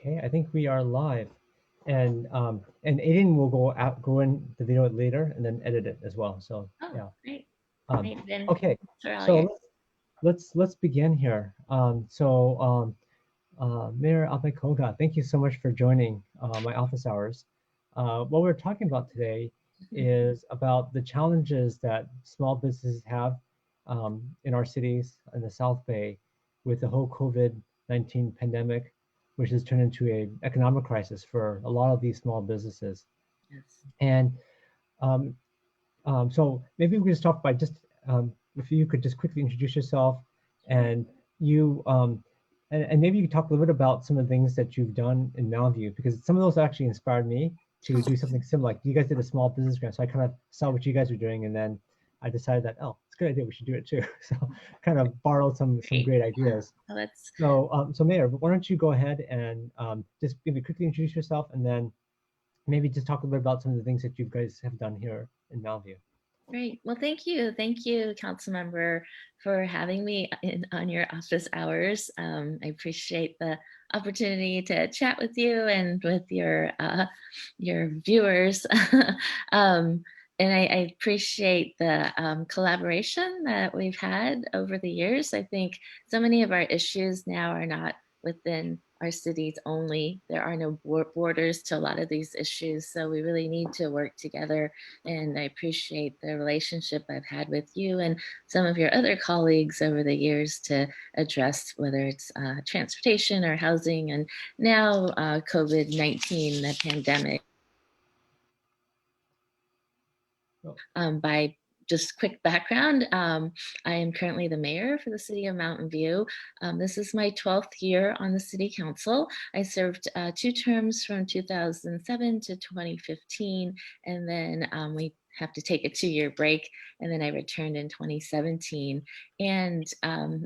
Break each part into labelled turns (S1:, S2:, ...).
S1: Okay, I think we are live, and Aiden will go in the video later and then edit it as well. So
S2: Oh,
S1: yeah.
S2: great.
S1: Um,
S2: Great. Then
S1: okay,
S2: thanks for all
S1: so
S2: your.
S1: let's begin here. Mayor Abe-Koga, thank you so much for joining my office hours. What we're talking about today is about the challenges that small businesses have in our cities in the South Bay with the whole COVID-19 pandemic, which has turned into an economic crisis for a lot of these small businesses.
S2: Yes.
S1: And um, so maybe we can start by just if you could just quickly introduce yourself
S2: Sure.
S1: and you and maybe you could talk a little bit about some of the things that you've done in Mountain View because some of those actually inspired me to do something similar. Like you guys did a small business grant, so I kind of saw what you guys were doing, and then I decided that it's a good idea, we should do it too. So kind of borrowed some
S2: Great.
S1: great ideas.
S2: Well, let's.
S1: So Mayor, why don't you go ahead and just maybe quickly introduce yourself, and then maybe just talk a little bit about some of the things that you guys have done here in Mountain View.
S2: Great. Well, thank you. Thank you, Council Member, for having me on your office hours. I appreciate the opportunity to chat with you and with your viewers. um, and I appreciate the collaboration that we've had over the years. I think so many of our issues now are not within our cities only. There are no borders to a lot of these issues. So we really need to work together, and I appreciate the relationship I've had with you and some of your other colleagues over the years to address whether it's transportation or housing, and now COVID-19, the pandemic.
S1: Oh,
S2: By just quick background, I am currently the mayor for the city of Mountain View. This is my 12th year on the city council. I served 2 terms from 2007 to 2015, and then we have to take a 2-year break, and then I returned in 2017. And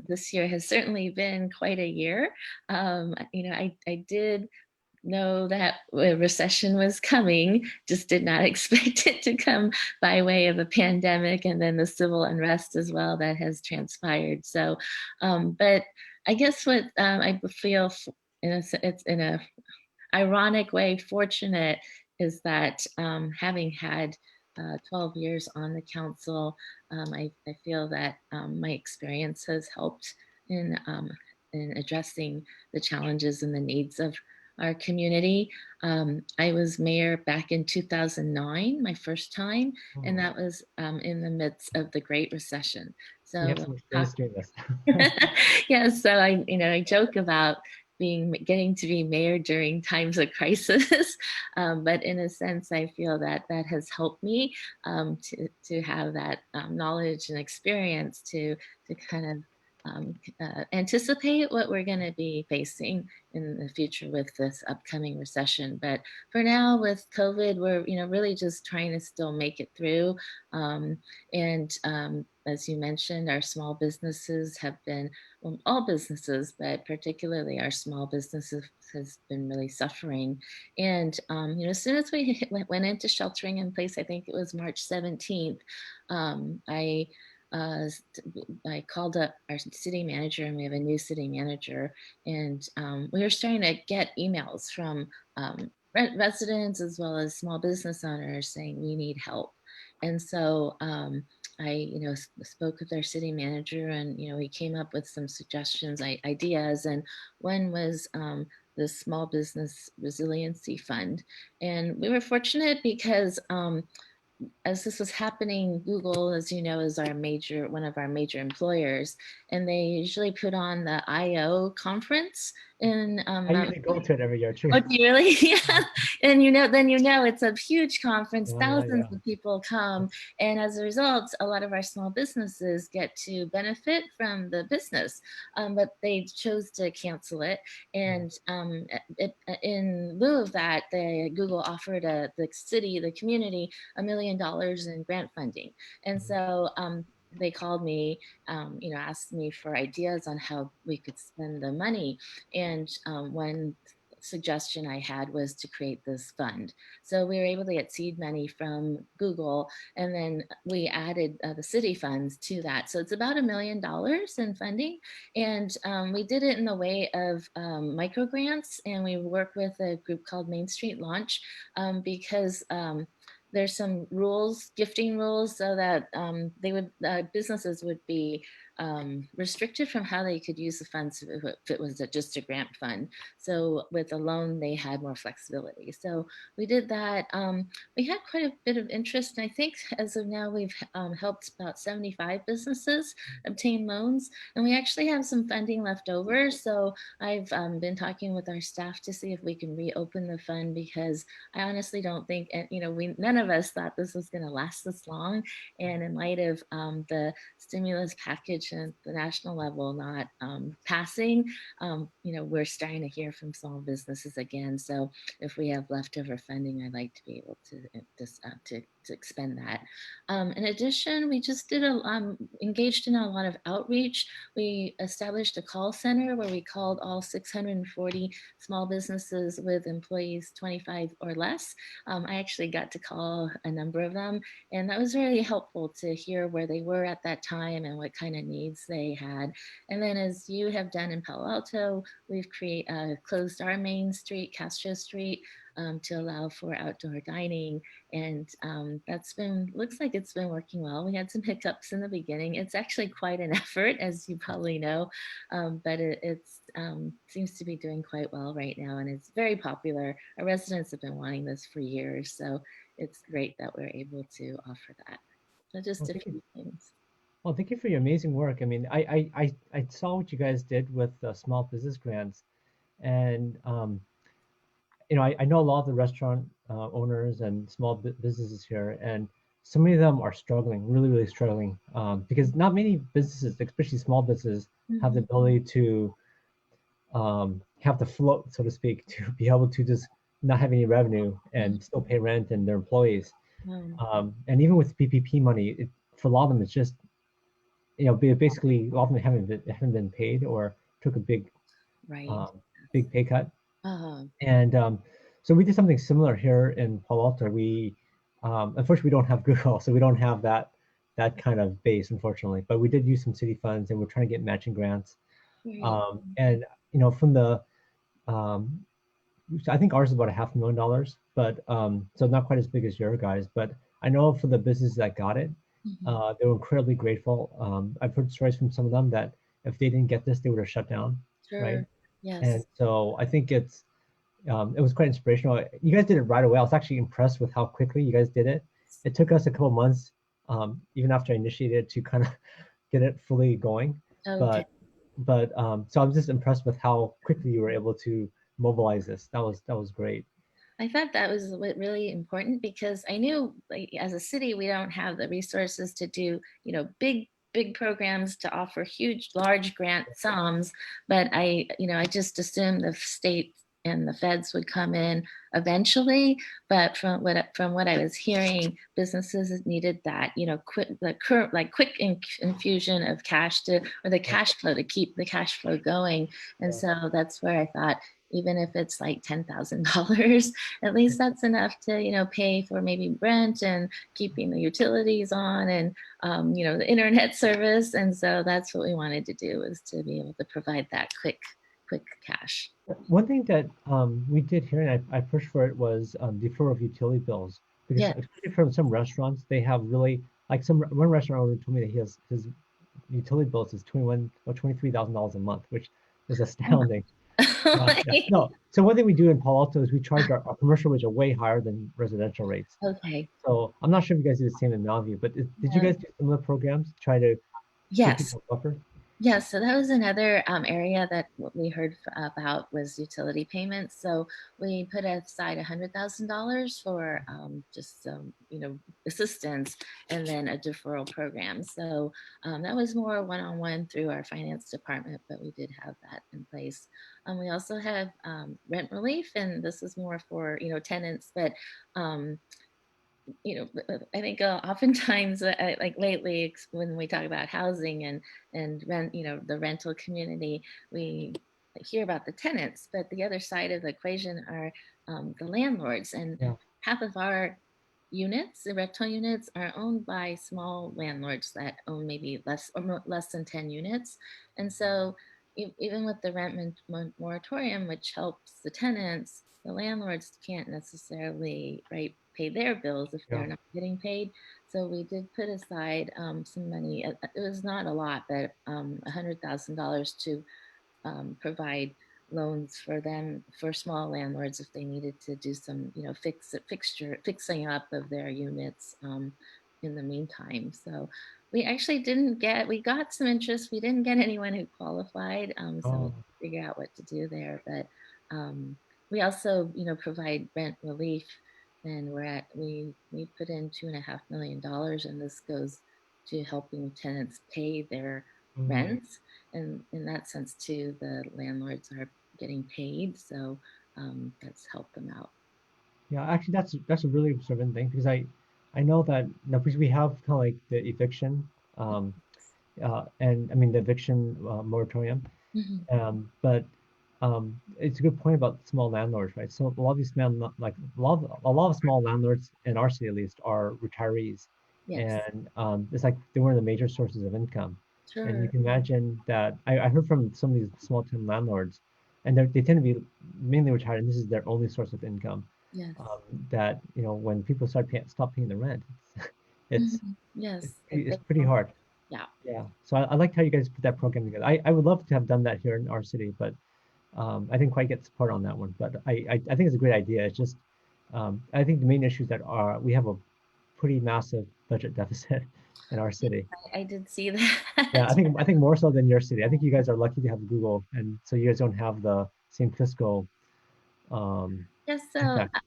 S2: this year has certainly been quite a year. I did know that a recession was coming, just did not expect it to come by way of a pandemic and then the civil unrest as well that has transpired. So, but I guess what I feel it's in a ironic way fortunate is that having had 12 years on the council, I feel that my experience has helped in addressing the challenges and the needs of our community. I was mayor back in 2009, my first time, and
S1: oh.
S2: that was in the midst of the Great Recession.
S1: You
S2: So
S1: have some
S2: talk,
S1: stories to this.
S2: yeah, so I joke about getting to be mayor during times of crisis, but in a sense, I feel that that has helped me to have that knowledge and experience to kind of anticipate what we're going to be facing in the future with this upcoming recession. But for now, with COVID, we're really just trying to still make it through. And as you mentioned, our small businesses have been, well, all businesses, but particularly our small businesses has been really suffering. And as soon as we went into sheltering in place, I think it was March 17th, I uh, I called up our city manager, and we have a new city manager, and we were starting to get emails from residents as well as small business owners saying we need help. And so I spoke with our city manager, and we came up with some suggestions, ideas, and one was the Small Business Resiliency Fund. And we were fortunate because as this was happening, Google, as you know, is one of our major employers, and they usually put on the I/O conference in
S1: I
S2: Mountain.
S1: usually go to it every year too.
S2: Oh, do you really? Yeah. And then it's a huge conference.
S1: Yeah.
S2: Thousands of people come. And as a result, a lot of our small businesses get to benefit from the business. But they chose to cancel it. And in lieu of that, Google offered the city, the community, $1 million in grant funding. And so they called me, asked me for ideas on how we could spend the money. And one suggestion I had was to create this fund. So we were able to get seed money from Google, and then we added the city funds to that. So it's about $1 million in funding. And we did it in the way of micro grants, and we work with a group called Main Street Launch because there's some rules, gifting rules, so that businesses would be restricted from how they could use the funds if it was just a grant fund. So with a loan, they had more flexibility. So we did that. We had quite a bit of interest. And I think as of now, we've helped about 75 businesses obtain loans. And we actually have some funding left over. So I've been talking with our staff to see if we can reopen the fund, because I honestly don't think, none of us thought this was going to last this long. And in light of the stimulus package at the national level not passing, we're starting to hear from small businesses again. So if we have leftover funding, I'd like to be able to expend that. In addition, we just engaged in a lot of outreach. We established a call center where we called all 640 small businesses with employees 25 or less. I actually got to call a number of them, and that was really helpful to hear where they were at that time and what kind of needs they had. And then, as you have done in Palo Alto, we've closed our main street, Castro Street, to allow for outdoor dining. And looks like it's been working well. We had some hiccups in the beginning. It's actually quite an effort, as you probably know, but it seems to be doing quite well right now. And it's very popular. Our residents have been wanting this for years. So it's great that we're able to offer that. So just
S1: Well,
S2: a
S1: thank you.
S2: few things.
S1: Well, thank you for your amazing work. I mean, I saw what you guys did with small business grants, and I know a lot of the restaurant owners and small businesses here, and so many of them are struggling, really, really struggling, because not many businesses, especially small businesses, have the
S2: Mhm.
S1: ability to have the float, so to speak, to be able to just not have any revenue and still pay rent and their employees.
S2: Um,
S1: And even with PPP money, for a lot of them, it's just basically a lot of them haven't been paid or took a
S2: right.
S1: um, big pay cut.
S2: Uh,
S1: And so we did something similar here in Palo Alto. Unfortunately, we don't have Google, so we don't have that kind of base, unfortunately. But we did use some city funds, and we're trying to get matching grants.
S2: Great.
S1: And from the um, I think ours is about $500,000, but so not quite as big as your guys. But I know for the businesses that got it,
S2: Mhm.
S1: they were incredibly grateful. I've heard stories from some of them that if they didn't get this, they would have shut down, right?
S2: Sure.
S1: And
S2: Yes.
S1: so I think it was quite inspirational. You guys did it right away. I was actually impressed with how quickly you guys did it. It took us a couple months, even after I initiated, to kind of get it fully going.
S2: Okay.
S1: But so I'm just impressed with how quickly you were able to mobilize this. That was great.
S2: I thought that was really important, because I knew, like, as a city, we don't have the resources to do, big programs to offer large grant sums. But I just assumed the state and the feds would come in eventually. But from what I was hearing, businesses needed that, quick infusion of cash or the cash flow, to keep the cash flow going. And
S1: Yeah.
S2: so that's where I thought, even if it's like $10,000, at least that's enough to pay for maybe rent and keeping the utilities on, and the internet service. And so that's what we wanted to do, was to be able to provide that quick cash.
S1: One thing that we did here, and I pushed for it, was deferral of utility bills, because
S2: Yeah.
S1: especially from some restaurants, they have really, like, one restaurant owner told me that his utility bills is 21 or $23,000 a month, which is astounding. Yeah.
S2: Right.
S1: No. So one thing we do in Palo Alto is we charge our commercial rates are way higher than residential rates.
S2: Okay.
S1: So I'm not sure if you guys do the same in Mountain View, but did you
S2: Yeah.
S1: guys do similar programs to try to give
S2: Yes.
S1: people a buffer?
S2: Yeah, so that was another area that what we heard about was utility payments. So we put aside $100,000 for just some, assistance, and then a deferral program. So that was more one-on-one through our finance department, but we did have that in place. We also have rent relief, and this is more for tenants, but um, I think oftentimes, like lately, when we talk about housing and rent, the rental community, we hear about the tenants, but the other side of the equation are the landlords. And
S1: Yeah.
S2: half of our units, the rental units, are owned by small landlords that own maybe less or less than 10 units. And so even with the moratorium, which helps the tenants, the landlords can't necessarily, right, pay their bills if
S1: Yeah.
S2: they're not getting paid. So we did put aside some money. It was not a lot, but $100,000 to provide loans for them, for small landlords, if they needed to do some, fixing up of their units in the meantime. So we actually didn't get, we got some interest. We didn't get anyone who qualified. So we
S1: Oh.
S2: figure out what to do there. But we also, provide rent relief. And we put in $2.5 million, and this goes to helping tenants pay their
S1: Mm.
S2: rents. And in that sense too, the landlords are getting paid, so that's helped them out.
S1: Yeah, actually, that's a really observant thing because I know that now because we have kind of like the eviction, um, and I mean the eviction moratorium,
S2: Mhm.
S1: but it's a good point about small landlords, right? So a lot of these like a lot of small landlords in our city at least are retirees,
S2: Yes,
S1: and it's like they're one of the major sources of income. And you
S2: sure.
S1: can imagine that I heard from some of these small town landlords, and they tend to be mainly retired, and this is their only source of income.
S2: Yes.
S1: That when people stop paying the rent, it's
S2: Mhm. Yes,
S1: it's
S2: they
S1: pretty
S2: don't.
S1: hard.
S2: Yeah,
S1: Yeah. So I liked how you guys put that program together. I would love to have done that here in our city, but I didn't quite get support on that one, but I think it's a great idea. It's just I think the main issues that are we have a pretty massive budget deficit in our city.
S2: I did see
S1: Yeah,
S2: that.
S1: I think more so than your city. I think you guys are lucky to have Google, and so you guys don't have the same fiscal um,
S2: Yes, so
S1: impact.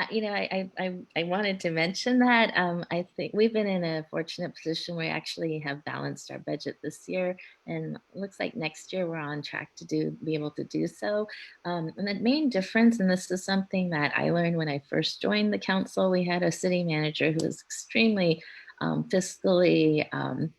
S2: I wanted to mention that I think we've been in a fortunate position where we actually have balanced our budget this year, and it looks like next year we're on track to be able to do so. And the main difference, and this is something that I learned when I first joined the council, we had a city manager who was extremely fiscally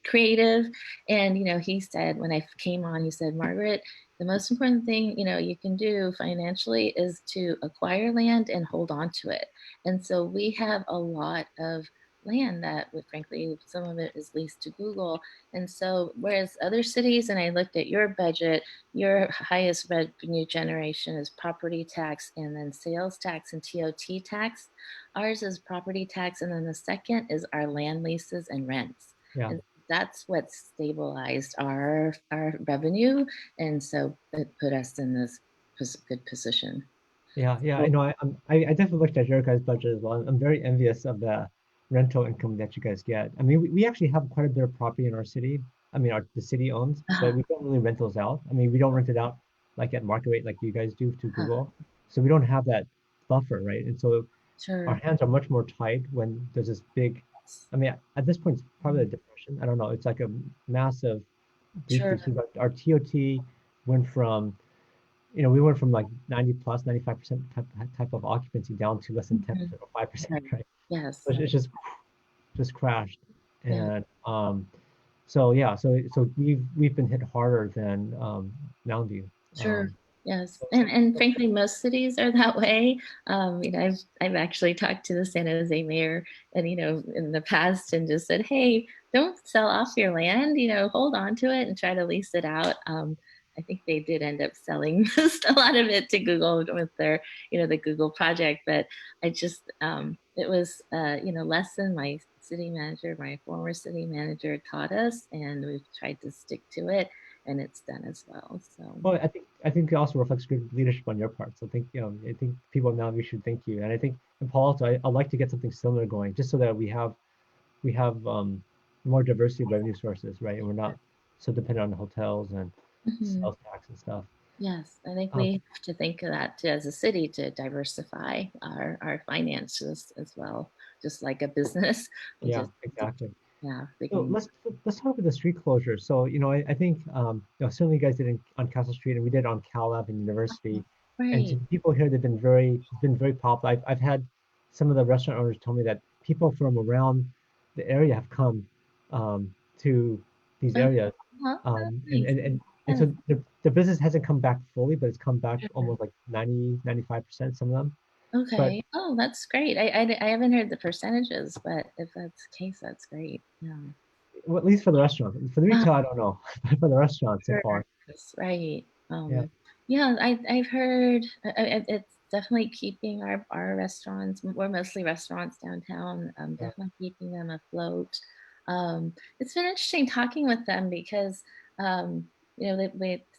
S2: creative, and he said when I came on, he said, "Margaret, the most important thing you can do financially is to acquire land and hold on to it." And so we have a lot of land that frankly some of it is leased to Google. And so whereas other cities, and I looked at your budget, your highest revenue generation is property tax and then sales tax and TOT tax. Ours is property tax, and then the second is our land leases and rents.
S1: Yeah.
S2: And that's what stabilized our revenue, and so it put us in this good position.
S1: Yeah, yeah,
S2: So,
S1: I definitely looked at your guys' budget as well. I'm very envious of the rental income that you guys get. I mean, we actually have quite a bit of property in our city. I mean, the city owns, but
S2: uh-huh,
S1: we don't really rent those out. I mean, we don't rent it out like at market rate like you guys do to
S2: uh-huh,
S1: Google. So we don't have that buffer, right? And so our
S2: sure.
S1: hands are much more tied when there's this big, I mean, at this point, it's probably a
S2: Mhm,
S1: depression. I don't know. It's like a massive
S2: sure.
S1: decrease. Our TOT went from we went from like 90 plus 95% type of occupancy down to less than
S2: Mhm,
S1: 10% or 5%,
S2: right.
S1: right?
S2: Yes.
S1: So it's just crashed.
S2: Yeah.
S1: And so yeah, so we've been hit harder than Mountain View.
S2: Sure. Yes.
S1: So,
S2: And
S1: so
S2: frankly, most cities are that way. I've actually talked to the San Jose mayor, and in the past, and just said, "Hey, don't sell off your land. Hold on to it and try to lease it out." I think they did end up selling a lot of it to Google with their, the Google project. But it was, lesson my city manager, my former city manager, taught us, and we've tried to stick to it, and it's done as well. So.
S1: well, I think it also reflects good leadership on your part. So I think people now we should thank you. And I think in Palo Alto, I'd like to get something similar going, just so that we have more diversity of revenue sources, right? And we're not so dependent on hotels and
S2: Mhm.
S1: sales tax and stuff.
S2: Yes, I think
S1: Um,
S2: we have to think of that too, as a city, to diversify our finances as well, just like a business. We
S1: yeah,
S2: just,
S1: exactly.
S2: yeah, they
S1: So
S2: can.
S1: let's talk about the street closures. So I think certainly you guys did it on Castle Street, and we did it on Cal Lab and University. And to
S2: Right.
S1: the people here, it's been very popular. I've had some of the restaurant owners tell me that people from around the area have come to these
S2: Uh-huh.
S1: areas,
S2: That's
S1: and
S2: nice.
S1: and and And
S2: Yes.
S1: so the business hasn't come back fully, but it's come back almost like 90, 95%, some of them. But
S2: Okay. Oh, that's great. I haven't heard the percentages, but if that's the case, that's great. Yeah.
S1: well, at least for the restaurant, for the
S2: Uh,
S1: retail, I don't know. But for the restaurant so
S2: sure.
S1: far,
S2: That's right.
S1: yeah.
S2: Yeah, I've heard it's definitely keeping our restaurants. We're mostly restaurants downtown.
S1: Yeah.
S2: Definitely keeping them afloat. It's been interesting talking with them because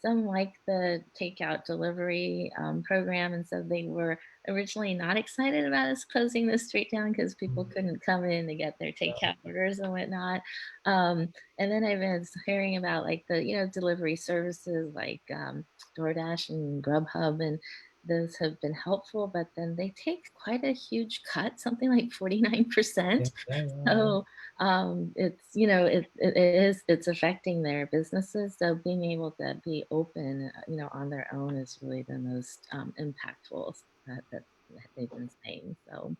S2: some like the takeout delivery program, and so they were originally not excited about us closing the street down because people
S1: Mm,
S2: couldn't come in to get their
S1: yeah.
S2: takeout orders and whatnot. And then I've been hearing about like the delivery services like DoorDash and Grubhub, and those have been helpful, but then they take quite a huge cut, something like
S1: Yeah,
S2: 49%.
S1: yeah, yeah, yeah.
S2: So it's it's affecting their businesses. So being able to be open, on their own is really the most impactful that they've been saying. So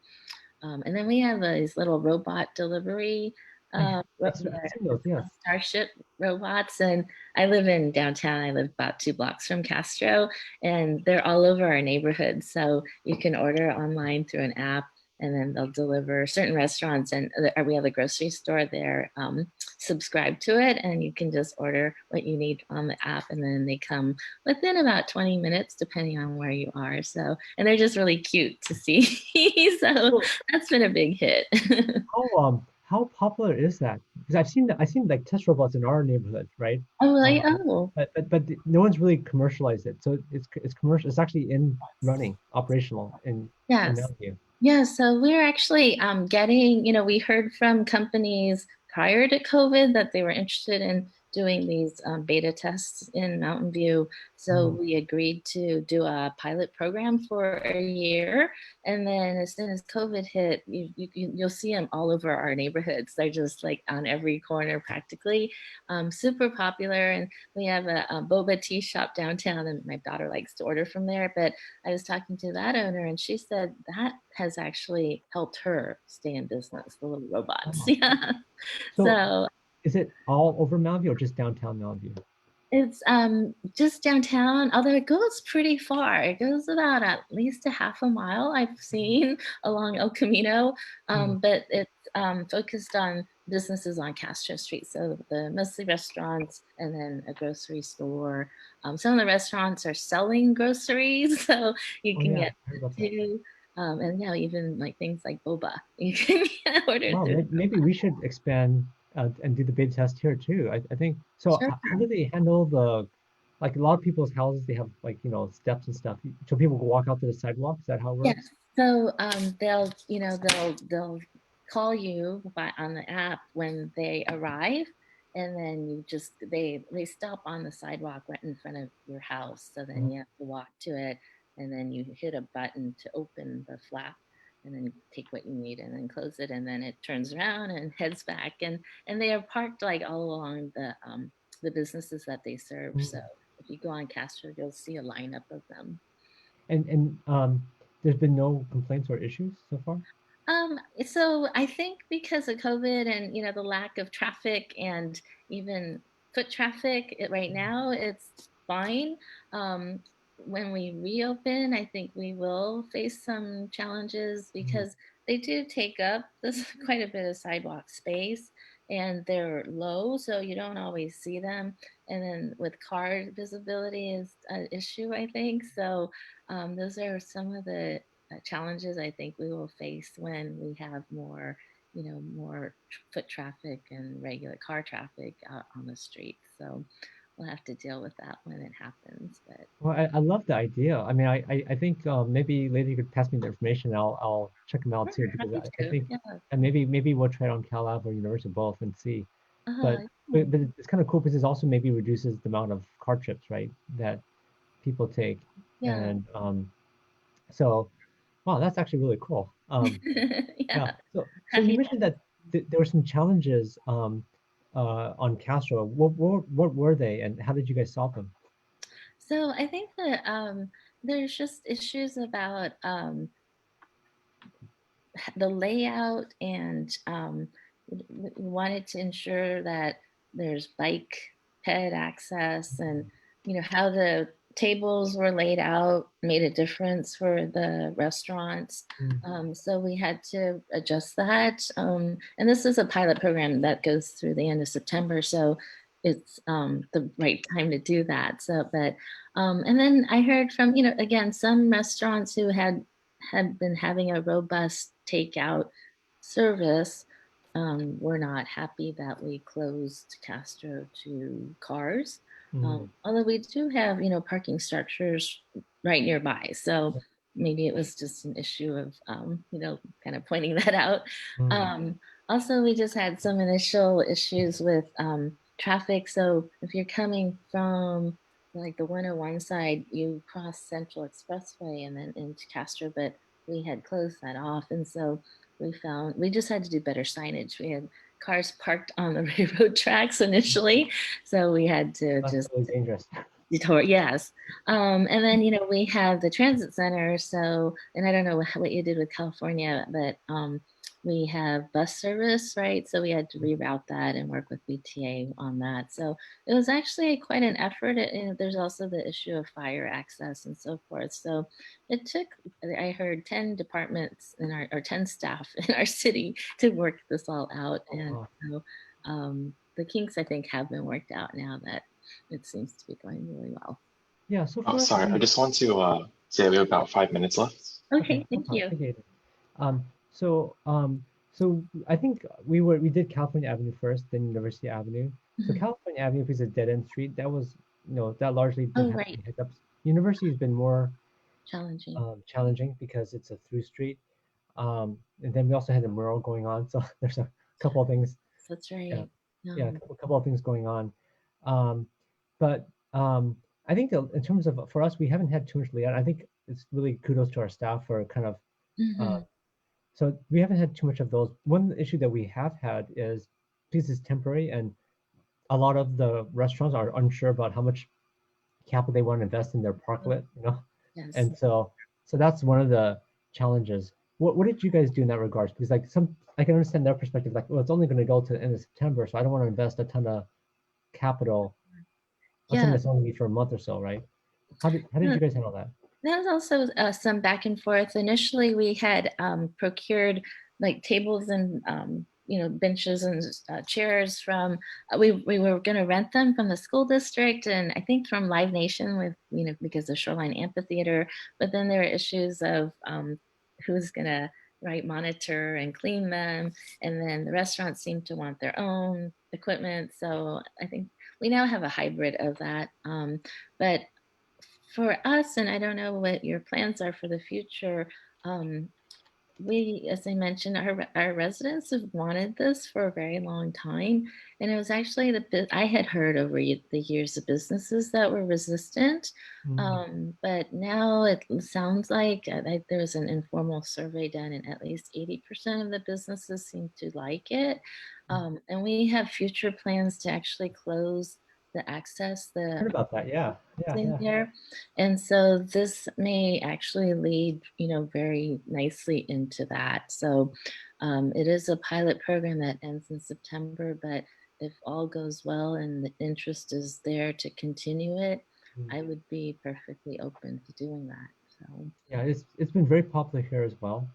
S2: and then we have these little robot delivery,
S1: I've seen those.
S2: it's
S1: Yes.
S2: called Starship robots. And I live in downtown. I live about 2 blocks from Castro, and they're all over our neighborhood. So you can order online through an app, and then they'll deliver certain restaurants. And we have a grocery store there. Subscribe to it, and you can just order what you need on the app, and then they come within about 20 minutes, depending on where you are. So, and they're just really cute to see. So
S1: So
S2: that's been a big hit.
S1: how popular is that? Because I've seen like test robots in our neighborhood, right?
S2: Oh, really?
S1: Um,
S2: Oh,
S1: but no one's really commercialized it. So it's commercial. It's actually in running, operational in
S2: yes.
S1: Mountain View.
S2: Yeah, so we're actually getting, we heard from companies prior to COVID that they were interested in doing these beta tests in Mountain View. So
S1: Mm.
S2: we agreed to do a pilot program for a year. And then as soon as COVID hit, you'll see them all over our neighborhoods. They're just like on every corner practically. Super popular. And we have a boba tea shop downtown, and my daughter likes to order from there. But I was talking to that owner, and she said that has actually helped her stay in business, the little robots.
S1: Oh.
S2: Yeah.
S1: So
S2: So
S1: is it all over Mountain View or just downtown Mountain View?
S2: it's just downtown, although it goes pretty far. It goes about at least a half a mile I've seen along El Camino,
S1: Mm.
S2: but it's focused on businesses on Castro Street. So the mostly restaurants and then a grocery store. Some of the restaurants are selling groceries, so you
S1: Oh
S2: can
S1: yeah,
S2: get
S1: I heard about that.
S2: to, and even like things like boba, you can order
S1: Wow,
S2: through.
S1: maybe we should expand and do the beta test here too. I think so.
S2: Sure.
S1: How do they handle the like a lot of people's houses? They have like steps and stuff, so people can walk out to the sidewalk. Is that how it
S2: Yes.
S1: works?
S2: So they'll call you on the app when they arrive, and then they stop on the sidewalk right in front of your house. So then
S1: Mhm.
S2: you have to walk to it, and then you hit a button to open the flap, and then you take what you need and then close it, and then it turns around and heads back. And they are parked like all along the businesses that they serve. So
S1: Mm.
S2: if you go on Castro, you'll see a lineup of them.
S1: And there's been no complaints or issues so far.
S2: So I think because of COVID and the lack of traffic and even foot traffic, right now it's fine. Um, when we reopen, I think we will face some challenges
S1: Mm.
S2: because they do take up this quite a bit of sidewalk space, and they're low, so you don't always see them. And then with car visibility is an issue, I think. So those are some of the challenges I think we will face when we have more, more foot traffic and regular car traffic out on the street. So we'll have to deal with that when it happens. But
S1: Well, I love the idea. I mean, I think maybe later you could pass me the information. I'll check them out
S2: sure,
S1: too because
S2: happy
S1: I
S2: to.
S1: think
S2: Yeah.
S1: and maybe we'll try it on Cal Lab or University of both and see. But
S2: Yeah.
S1: but it's kind of cool because it also maybe reduces the amount of car trips, right, that people take.
S2: Yeah.
S1: And so wow, that's actually really cool. Yeah.
S2: Yeah.
S1: So you
S2: Happy.
S1: mentioned that there were some challenges on Castro. What were they, and how did you guys solve them?
S2: So I think that there's just issues about the layout, and we wanted to ensure that there's bike ped access, and how the tables were laid out made a difference for the restaurants.
S1: Mm.
S2: So we had to adjust that. And this is a pilot program that goes through the end of September. So it's the right time to do that. And then I heard from, again, some restaurants who had been having a robust takeout service were not happy that we closed Castro to cars.
S1: Mm.
S2: Although we do have, parking structures right nearby. So maybe it was just an issue of, kind of pointing that out.
S1: Mm.
S2: Um, Also, we just had some initial issues with traffic. So if you're coming from like the 101 side, you cross Central Expressway and then into Castro, but we had closed that off. And so we just had to do better signage. We had cars parked on the railroad tracks initially. So we had to
S1: That's
S2: just
S1: really dangerous.
S2: detour, yes. And then, we have the transit center. So, and I don't know what you did with California, but we have bus service, right? So we had to reroute that and work with BTA on that. So it was actually quite an effort. There's also the issue of fire access and so forth. So it took, I heard 10 departments or 10 staff in our city to work this all out.
S1: Oh,
S2: And
S1: wow.
S2: so the kinks, I think, have been worked out now that it seems to be going really well.
S1: Yeah, so
S3: Oh,
S1: for us,
S3: sorry. I just want to say we have about 5 minutes left.
S1: okay,
S2: Okay,
S1: no
S2: thank
S1: problem.
S2: you.
S1: Thank you. Um, so, um, so I think we did California Avenue first, then University Avenue. So
S2: Mhm.
S1: California Avenue is a dead end street. That was, that largely didn't
S2: Oh,
S1: have
S2: right.
S1: any hiccups. University has been more
S2: Challenging.
S1: challenging because it's a through street. And then we also had a mural going on, so there's a couple of things.
S2: That's
S1: Yeah,
S2: right.
S1: yeah,
S2: Um,
S1: a couple of things going on. Um, but I think that in terms of for us, we haven't had too much layout. I think it's really kudos to our staff for kind of uh,
S2: mhm.
S1: so we haven't had too much of those. One issue that we have had is because it's temporary and a lot of the restaurants are unsure about how much capital they want to invest in their
S2: Oh,
S1: parklet.
S2: yes.
S1: And so that's one of the challenges. What did you guys do in that regards? Because like some I can understand their perspective, like, well, it's only going to go to the end of September, so I don't want to invest a ton of capital on something
S2: Yeah.
S1: that's only for a month or so, right? How did you guys handle that?
S2: There's also some back and forth. Initially, we had procured like tables and benches and chairs from. We were going to rent them from the school district and I think from Live Nation with because of Shoreline Amphitheater. But then there are issues of who's going to monitor and clean them, and then the restaurants seem to want their own equipment. So I think we now have a hybrid of that. But for us, and I don't know what your plans are for the future, um, as I mentioned, our residents have wanted this for a very long time. And it was actually I had heard over the years of businesses that were resistant.
S1: Mm.
S2: But now it sounds like there was an informal survey done, and at least 80% of the businesses seem to like it. And we have future plans to actually close the access, the
S1: Heard about that? Yeah, yeah,
S2: in
S1: yeah.
S2: there. And so this may actually lead, very nicely into that. So it is a pilot program that ends in September, but if all goes well and the interest is there to continue it,
S1: Mm.
S2: I would be perfectly open to doing that. So
S1: Yeah, it's been very popular here as well.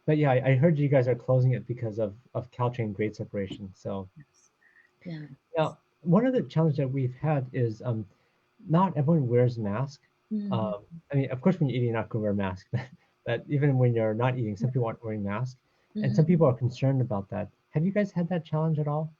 S1: But yeah, I heard you guys are closing it because of Caltrain grade separation. So
S2: yes. Yeah.
S1: now one of the challenges that we've had is not everyone wears mask.
S2: Mhm.
S1: Um, I mean, of course, when you're eating, you're not gonna wear a mask, but even when you're not eating, some people aren't wearing masks, and some
S2: Mhm.
S1: people are concerned about that. Have you guys had that challenge at all?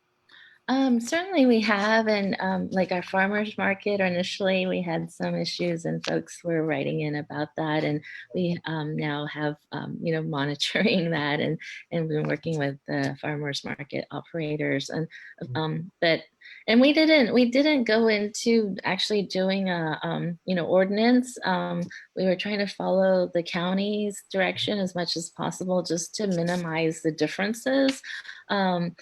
S2: Certainly we have, and like our farmers market, initially we had some issues, and folks were writing in about that, and we now have monitoring that, and been working with the farmers market operators, and
S1: Mm.
S2: but and we didn't go into actually doing a ordinance. We were trying to follow the county's direction as much as possible, just to minimize the differences. And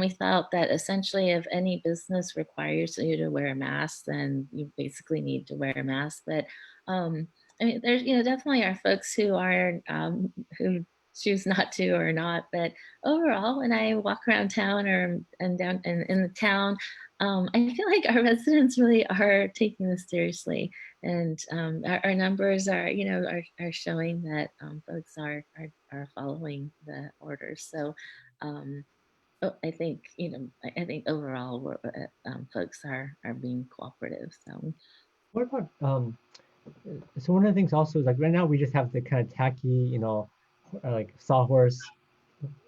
S2: we felt that essentially if any business requires you to wear a mask, then you basically need to wear a mask. But I mean, there's definitely are folks who are who choose not to or not. But overall, when I walk around town or and down in the town, I feel like our residents really are taking this seriously, and our numbers are, are showing that folks are following the orders. So I think, I think overall folks are being cooperative. So
S1: What about so one of the things also is like right now we just have the kind of tacky, like sawhorse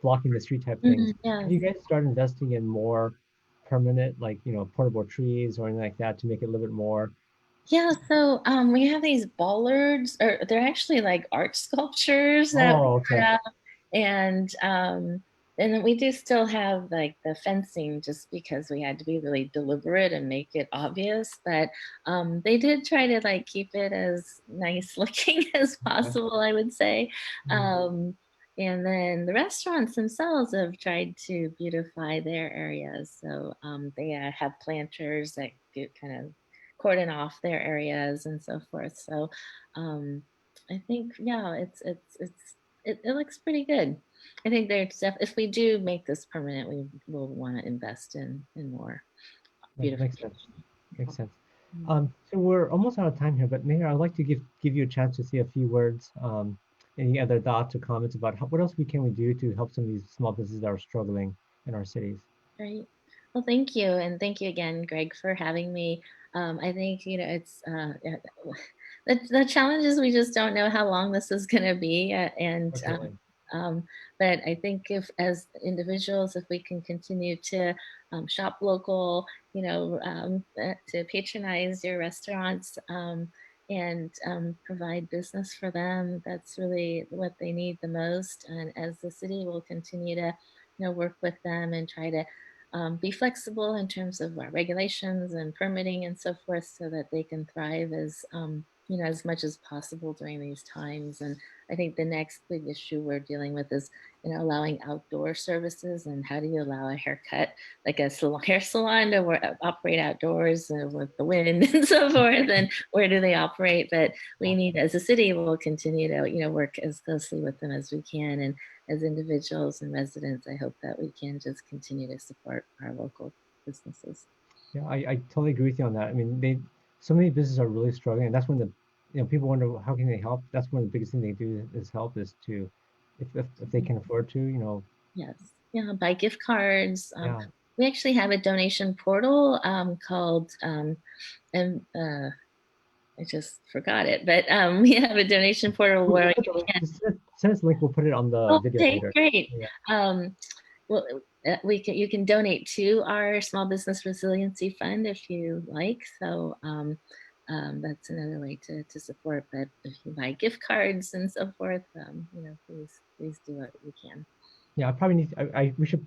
S1: blocking the street type things. Have
S2: yes.
S1: you guys started investing in more permanent, like, portable trees or anything like that to make it a little bit more?
S2: Yeah, so we have these bollards, or they're actually like art sculptures that we
S1: Oh,
S2: put
S1: okay.
S2: up, and then we do still have like the fencing, just because we had to be really deliberate and make it obvious. But they did try to like keep it as nice looking as
S1: Okay.
S2: possible, I would say.
S1: Mm.
S2: Um, and then the restaurants themselves have tried to beautify their areas. So they have planters that do kind of cordon off their areas and so forth. So I think, yeah, it looks pretty good. I think there's if we do make this permanent, we will want to invest in more
S1: Yeah, makes sense.
S2: beautification.
S1: Makes sense.
S2: Mm.
S1: So we're almost out of time here, but Mayor, I'd like to give you a chance to say a few words. Any other thoughts or comments about what else can we do to help some of these small businesses that are struggling in our cities?
S2: Right. Well, thank you. And thank you again, Greg, for having me. I think, it's the challenge is we just don't know how long this is going to be.
S1: Definitely.
S2: Um, but I think if, as individuals, if we can continue to shop local, to patronize your restaurants, and provide business for them, that's really what they need the most. And as the city will continue to, work with them and try to be flexible in terms of regulations and permitting and so forth, so that they can thrive as as much as possible during these times. And I think the next big issue we're dealing with is allowing outdoor services, and how do you allow a haircut, like a hair salon, to operate outdoors with the wind and so forth, and where do they operate? But we need, as a city, we'll continue to work as closely with them as we can, and as individuals and residents, I hope that we can just continue to support our local businesses.
S1: Yeah, I totally agree with you on that. I mean, so many businesses are really struggling, and that's when people wonder how can they help. That's one of the biggest things they do is help is to, if they can afford to,
S2: Yes, yeah, buy gift cards.
S1: yeah.
S2: We actually have a donation portal called, and I just forgot it, but we have a donation portal
S1: We'll
S2: where
S1: put
S2: you
S1: the link,
S2: can.
S1: just send us a link. We'll put it on the
S2: Oh,
S1: video
S2: okay,
S1: later.
S2: great.
S1: Yeah,
S2: Um, well, you can donate to our Small Business Resiliency Fund if you like. So that's another way to support. But if you buy gift cards and so forth, please do what you can.
S1: yeah. I probably need. We should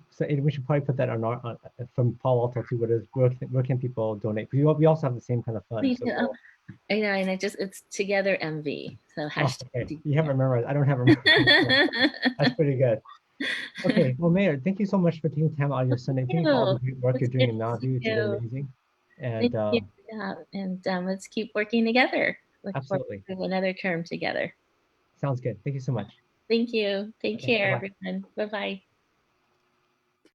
S1: probably put that on our from Paul Alto too. Where can people donate? We also have the same kind of fund.
S2: We
S1: So
S2: do, I know, and it's together MV. So
S1: okay.
S2: hashtag
S1: You have it memorized. I don't have it memorized. So that's pretty good. Okay, well, Mayor, thank you so much for taking time out of your Sunday. Thank you for all the
S2: you.
S1: great work
S2: It's
S1: you're doing
S2: great
S1: in
S2: to
S1: Mountain
S2: see
S1: View. It's been
S2: you.
S1: amazing.
S2: Thank
S1: And
S2: you. Yeah, and let's keep working together. Look forward
S1: absolutely.
S2: to another term together.
S1: Sounds good. Thank you so much.
S2: Thank you. Take
S1: Okay,
S2: care,
S1: bye-bye.
S2: everyone. Bye bye.